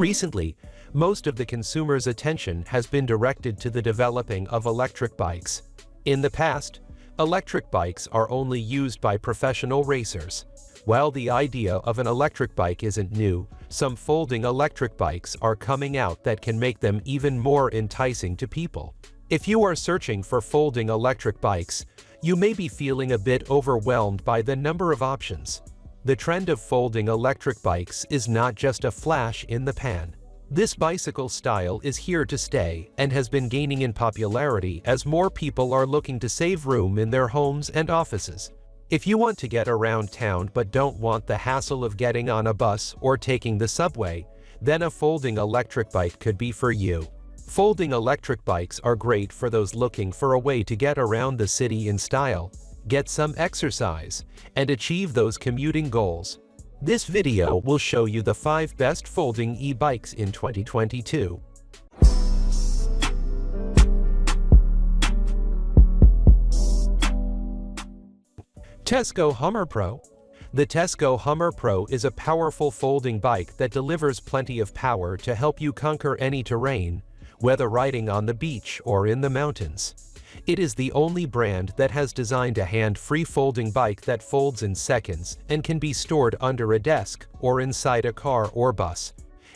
Recently, most of the consumer's attention has been directed to the developing of electric bikes. In the past, electric bikes are only used by professional racers. While the idea of an electric bike isn't new, some folding electric bikes are coming out that can make them even more enticing to people. If you are searching for folding electric bikes, you may be feeling a bit overwhelmed by the number of options. The trend of folding electric bikes is not just a flash in the pan. This bicycle style is here to stay and has been gaining in popularity as more people are looking to save room in their homes and offices. If you want to get around town but don't want the hassle of getting on a bus or taking the subway, then a folding electric bike could be for you. Folding electric bikes are great for those looking for a way to get around the city in style, get some exercise, and achieve those commuting goals. This video will show you the 5 best folding e-bikes in 2022. Tesgo Hummer Pro. The Tesgo Hummer Pro is a powerful folding bike that delivers plenty of power to help you conquer any terrain, whether riding on the beach or in the mountains. It is the only brand that has designed a hand-free folding bike that folds in seconds and can be stored under a desk or inside a car or bus.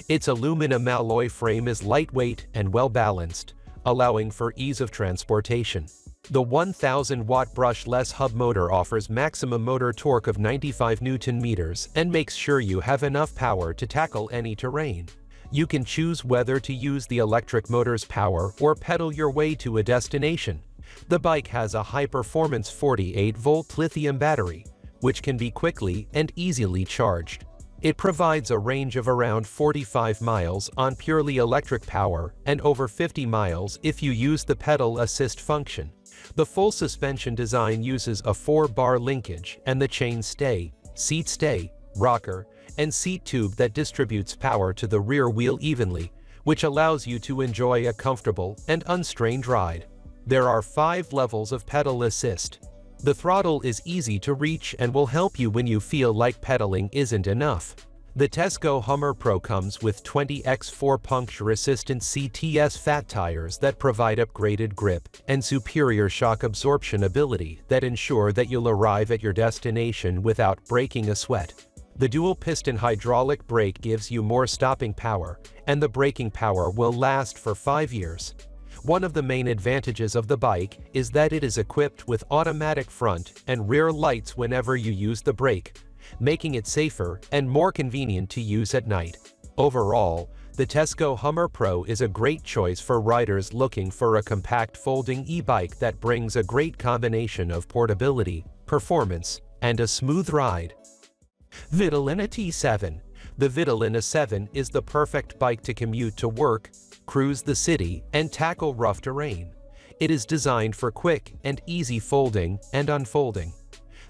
Its aluminum alloy frame is lightweight and well-balanced, allowing for ease of transportation. The 1000-watt brushless hub motor offers maximum motor torque of 95 Nm and makes sure you have enough power to tackle any terrain. You can choose whether to use the electric motor's power or pedal your way to a destination. The bike has a high-performance 48-volt lithium battery, which can be quickly and easily charged. It provides a range of around 45 miles on purely electric power and over 50 miles if you use the pedal assist function. The full suspension design uses a 4-bar linkage and the chain stay, seat stay, rocker, and seat tube that distributes power to the rear wheel evenly, which allows you to enjoy a comfortable and unstrained ride. There are 5 levels of pedal assist. The throttle is easy to reach and will help you when you feel like pedaling isn't enough. The Tesgo Hummer Pro comes with 20x4 puncture-resistant CTS fat tires that provide upgraded grip and superior shock absorption ability that ensure that you'll arrive at your destination without breaking a sweat. The dual-piston hydraulic brake gives you more stopping power, and the braking power will last for 5 years. One of the main advantages of the bike is that it is equipped with automatic front and rear lights whenever you use the brake, making it safer and more convenient to use at night. Overall, the Tesgo Hummer Pro is a great choice for riders looking for a compact folding e-bike that brings a great combination of portability, performance, and a smooth ride. Vitilan AT7. The Vitilan AT7 is the perfect bike to commute to work, cruise the city, and tackle rough terrain. It is designed for quick and easy folding and unfolding.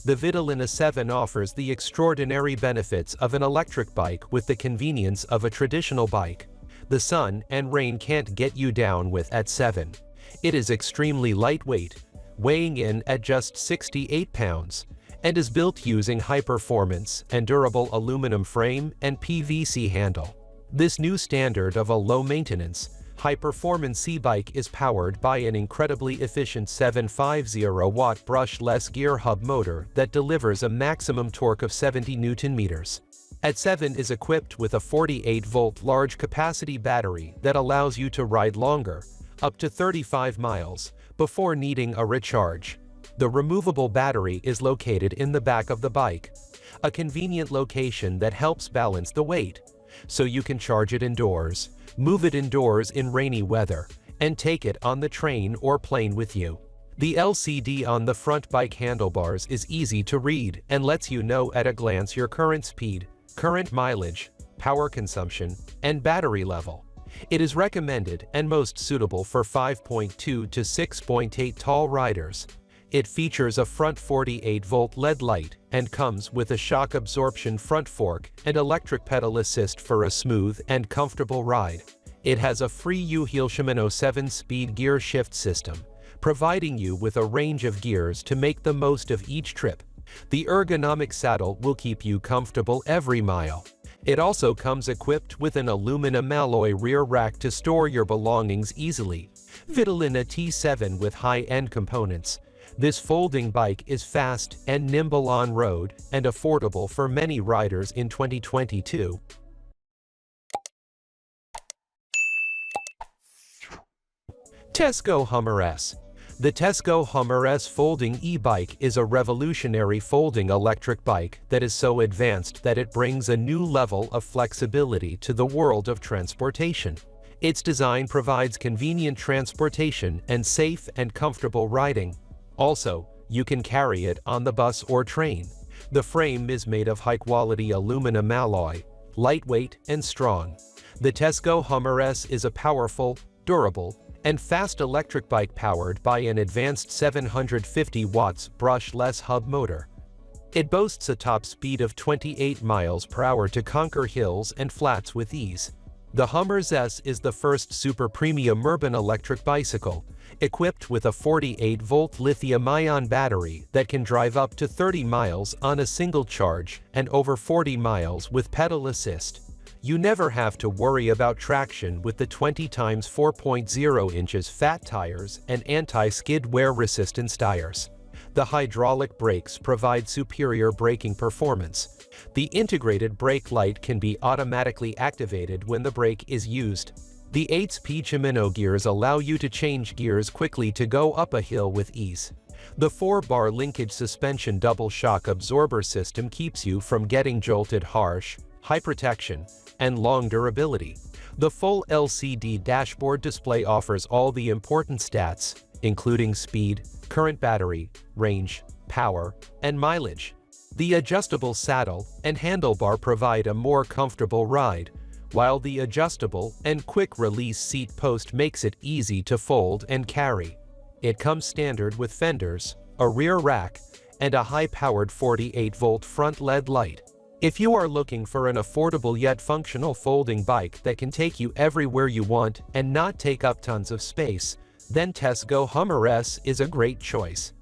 The Vitilan AT7 offers the extraordinary benefits of an electric bike with the convenience of a traditional bike. The sun and rain can't get you down with AT7. It is extremely lightweight, weighing in at just 68 pounds, and is built using high-performance and durable aluminum frame and PVC handle. This new standard of a low-maintenance, high-performance e-bike is powered by an incredibly efficient 750-watt brushless gear hub motor that delivers a maximum torque of 70 Nm. AT7 is equipped with a 48-volt large-capacity battery that allows you to ride longer, up to 35 miles, before needing a recharge. The removable battery is located in the back of the bike, a convenient location that helps balance the weight, so you can charge it indoors, move it indoors in rainy weather, and take it on the train or plane with you. The LCD on the front bike handlebars is easy to read and lets you know at a glance your current speed, current mileage, power consumption, and battery level. It is recommended and most suitable for 5.2 to 6.8 tall riders. It features a front 48-volt LED light and comes with a shock absorption front fork and electric pedal assist for a smooth and comfortable ride. It has a free U-Heel Shimano 7-speed gear shift system, providing you with a range of gears to make the most of each trip. The ergonomic saddle will keep you comfortable every mile. It also comes equipped with an aluminum alloy rear rack to store your belongings easily. Vitilan AT7 with high-end components. This folding bike is fast and nimble on-road and affordable for many riders in 2022. Tesgo Hummer-S. The Tesgo Hummer-S folding e-bike is a revolutionary folding electric bike that is so advanced that it brings a new level of flexibility to the world of transportation. Its design provides convenient transportation and safe and comfortable riding. Also, you can carry it on the bus or train. The frame is made of high-quality aluminum alloy, lightweight and strong. The Tesgo Hummer-S is a powerful, durable, and fast electric bike powered by an advanced 750 watts brushless hub motor. It boasts a top speed of 28 miles per hour to conquer hills and flats with ease. The Hummer-S is the first super premium urban electric bicycle, equipped with a 48-volt lithium-ion battery that can drive up to 30 miles on a single charge and over 40 miles with pedal assist. You never have to worry about traction with the 20 x 4.0 inches fat tires and anti-skid wear resistance tires. The hydraulic brakes provide superior braking performance. The integrated brake light can be automatically activated when the brake is used. The 8-speed Shimano gears allow you to change gears quickly to go up a hill with ease. The 4-bar linkage suspension double shock absorber system keeps you from getting jolted. Harsh, high protection, and long durability. The full LCD dashboard display offers all the important stats, including speed, current battery, range, power, and mileage. The adjustable saddle and handlebar provide a more comfortable ride, while the adjustable and quick-release seat post makes it easy to fold and carry. It comes standard with fenders, a rear rack, and a high-powered 48-volt front LED light. If you are looking for an affordable yet functional folding bike that can take you everywhere you want and not take up tons of space, then Tesgo Hummer-S is a great choice.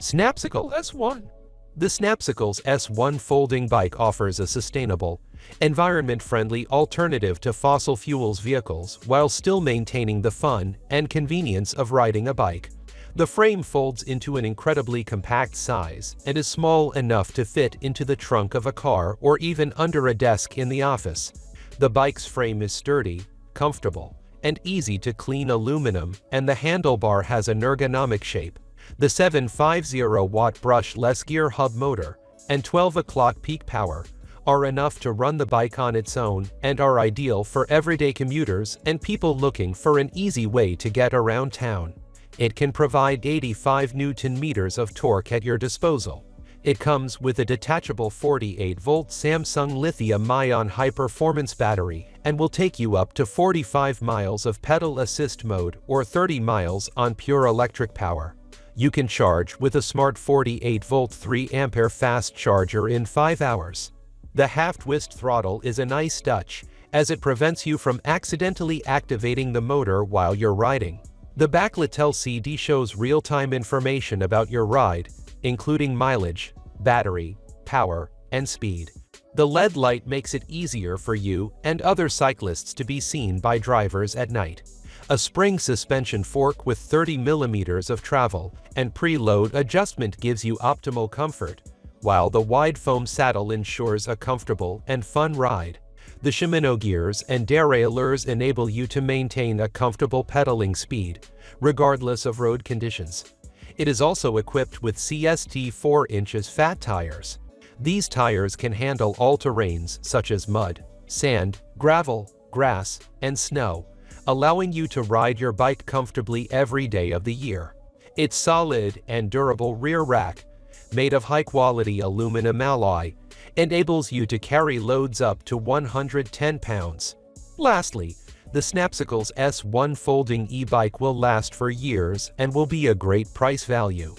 Snapcycle S1. The Snapcycle S1 folding bike offers a sustainable, environment-friendly alternative to fossil fuels vehicles while still maintaining the fun and convenience of riding a bike. The frame folds into an incredibly compact size and is small enough to fit into the trunk of a car or even under a desk in the office. The bike's frame is sturdy, comfortable, and easy to clean aluminum, and the handlebar has an ergonomic shape. The 750-watt brushless gear hub motor and 12 o'clock peak power are enough to run the bike on its own and are ideal for everyday commuters and people looking for an easy way to get around town. It can provide 85 Nm of torque at your disposal. It comes with a detachable 48-volt Samsung lithium-ion high-performance battery and will take you up to 45 miles of pedal assist mode or 30 miles on pure electric power. You can charge with a smart 48-volt 3-ampere fast charger in 5 hours. The half-twist throttle is a nice touch, as it prevents you from accidentally activating the motor while you're riding. The backlit LCD shows real-time information about your ride, including mileage, battery, power, and speed. The LED light makes it easier for you and other cyclists to be seen by drivers at night. A spring suspension fork with 30 mm of travel and preload adjustment gives you optimal comfort, while the wide foam saddle ensures a comfortable and fun ride. The Shimano gears and derailleurs enable you to maintain a comfortable pedaling speed, regardless of road conditions. It is also equipped with CST 4 inches fat tires. These tires can handle all terrains such as mud, sand, gravel, grass, and snow, allowing you to ride your bike comfortably every day of the year. Its solid and durable rear rack, made of high-quality aluminum alloy, enables you to carry loads up to 110 pounds. Lastly, the Snapcycle S1 folding e-bike will last for years and will be a great price value.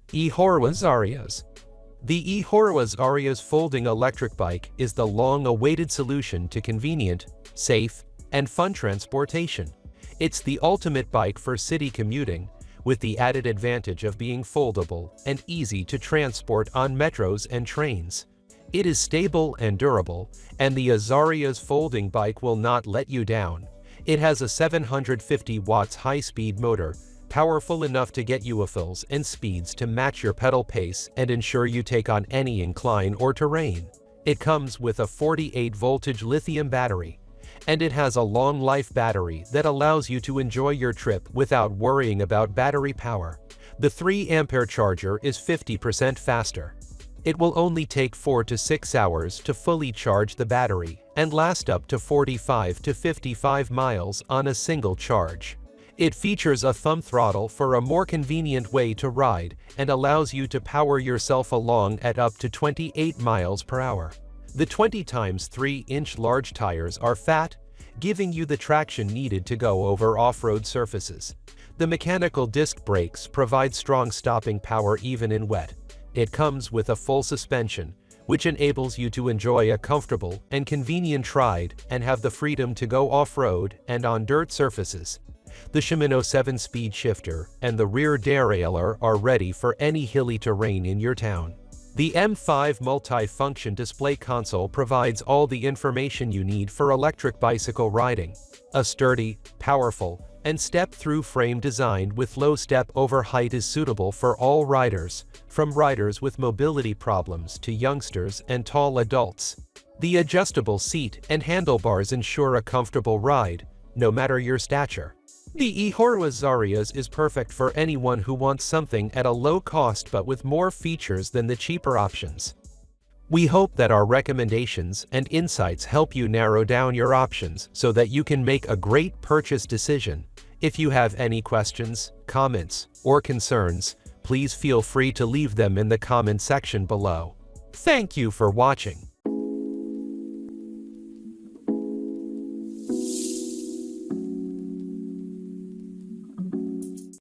Eahora Azaria's. The Eahora Azaria's folding electric bike is the long-awaited solution to convenient, safe, and fun transportation. It's the ultimate bike for city commuting, with the added advantage of being foldable and easy to transport on metros and trains. It is stable and durable, and the Azaria's folding bike will not let you down. It has a 750 watts high-speed motor, powerful enough to get you fills and speeds to match your pedal pace and ensure you take on any incline or terrain. It comes with a 48 voltage lithium battery, and it has a long life battery that allows you to enjoy your trip without worrying about battery power. The 3 ampere charger is 50% faster. It will only take 4 to 6 hours to fully charge the battery and last up to 45 to 55 miles on a single charge. It features a thumb throttle for a more convenient way to ride and allows you to power yourself along at up to 28 miles per hour. The 20x3-inch large tires are fat, giving you the traction needed to go over off-road surfaces. The mechanical disc brakes provide strong stopping power even in wet. It comes with a full suspension, which enables you to enjoy a comfortable and convenient ride and have the freedom to go off-road and on dirt surfaces. The Shimano 7-speed shifter and the rear derailleur are ready for any hilly terrain in your town. The M5 multi-function display console provides all the information you need for electric bicycle riding. A sturdy, powerful, and step-through frame designed with low step-over height is suitable for all riders, from riders with mobility problems to youngsters and tall adults. The adjustable seat and handlebars ensure a comfortable ride, no matter your stature. The Eahora Azaria is perfect for anyone who wants something at a low cost but with more features than the cheaper options. We hope that our recommendations and insights help you narrow down your options so that you can make a great purchase decision. If you have any questions, comments, or concerns, please feel free to leave them in the comment section below. Thank you for watching.